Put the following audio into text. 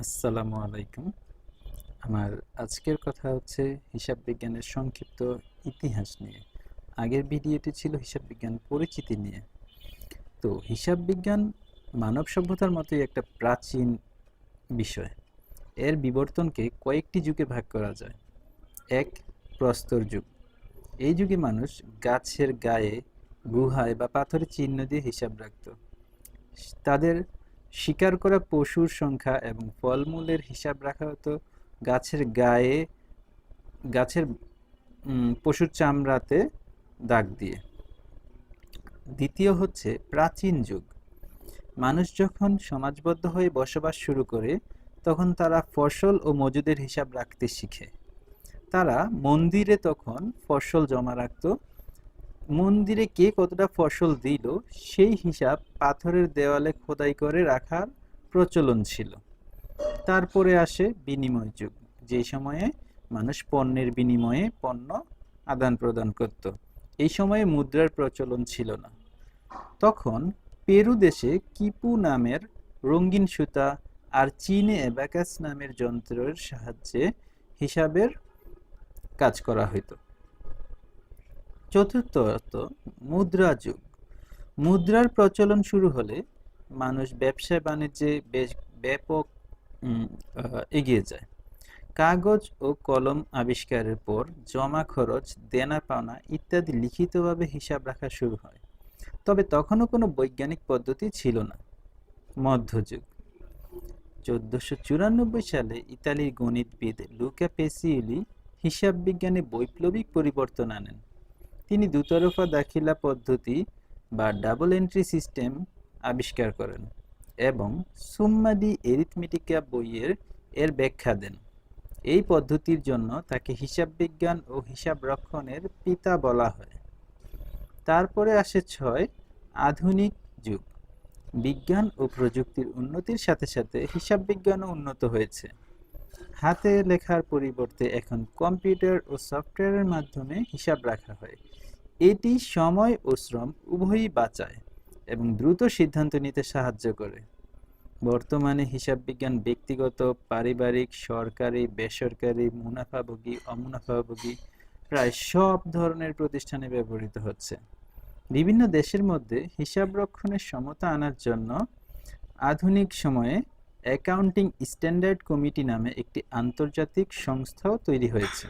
আসসালামু আলাইকুম। আমার আজকের কথা হচ্ছে হিসাব বিজ্ঞানের সংক্ষিপ্ত ইতিহাস নিয়ে। আগের ভিডিওটি ছিল হিসাব বিজ্ঞান পরিচিতি নিয়ে। তো হিসাব বিজ্ঞান মানব সভ্যতার মতোই একটা প্রাচীন বিষয়। এর বিবর্তনকে কয়েকটি যুগে ভাগ করা যায়। এক, প্রস্তর যুগ। এই যুগে মানুষ গাছের গায়ে, গুহায় বা পাথরের চিহ্ন দিয়ে হিসাব রাখত। তাদের শিকার করা পশুর সংখ্যা এবং ফলমূলের হিসাব রাখা হতো গাছের গায়ে, গাছের পশুর চামড়াতে দাগ দিয়ে। দ্বিতীয় হচ্ছে প্রাচীন যুগ। মানুষ যখন সমাজবদ্ধ হয়ে বসবাস শুরু করে তখন তারা ফসল ও মজুদের হিসাব রাখতে শিখে। তারা মন্দিরে তখন ফসল জমা রাখত। মন্দিরে কে কতটা ফসল দিল সেই হিসাব পাথরের দেওয়ালে খোদাই করে রাখার প্রচলন ছিল। তারপরে আসে বিনিময় যুগ, যে সময়ে মানুষ পণ্যের বিনিময়ে পণ্য আদান প্রদান করত। এই সময়ে মুদ্রার প্রচলন ছিল না। তখন পেরু দেশে কিপু নামের রঙিন সুতা আর চীনে অ্যাবাকাস নামের যন্ত্রের সাহায্যে হিসাবের কাজ করা হতো। চতুর্থত মুদ্রা যুগ। মুদ্রার প্রচলন শুরু হলে মানুষ ব্যবসা বাণিজ্যে বেশ ব্যাপক এগিয়ে যায়। কাগজ ও কলম আবিষ্কারের পর জমা খরচ, দেনা পাওনা ইত্যাদি লিখিতভাবে হিসাব রাখা শুরু হয়। তবে তখনও কোনো বৈজ্ঞানিক পদ্ধতি ছিল না। মধ্যযুগ। 1494 সালে ইতালির গণিতবিদ লুকা পেসিওলি হিসাব বিজ্ঞানে বৈপ্লবিক পরিবর্তন আনেন। তিনি দুতরফা দাখিলা পদ্ধতি বা ডাবল এন্ট্রি সিস্টেম আবিষ্কার করেন এবং সুম্মা ডি এরিথমেটিকা বইয়ের এর ব্যাখ্যা দেন। এই পদ্ধতির জন্য তাকে হিসাব বিজ্ঞান ও হিসাব রক্ষণের পিতা বলা হয়। তারপরে আসে 6, আধুনিক যুগ। বিজ্ঞান ও প্রযুক্তির উন্নতির সাথে সাথে হিসাব বিজ্ঞানও উন্নত হয়েছে। হাতে লেখার পরিবর্তে এখন কম্পিউটার ও সফটওয়্যারের মাধ্যমে হিসাব রাখা হয়। এটি সময় ও শ্রম উভয়ই বাঁচায় এবং দ্রুত সিদ্ধান্ত নিতে সাহায্য করে। বর্তমানে হিসাব বিজ্ঞান ব্যক্তিগত, পারিবারিক, সরকারি, বেসরকারি, মুনাফাভোগী, অমুনাফাভোগী প্রায় সব ধরনের প্রতিষ্ঠানে ব্যবহৃত হচ্ছে। বিভিন্ন দেশের মধ্যে হিসাব রক্ষণের সমতা আনার জন্য আধুনিক সময়ে অ্যাকাউন্টিং স্ট্যান্ডার্ড কমিটি নামে একটি আন্তর্জাতিক সংস্থাও তৈরি হয়েছে।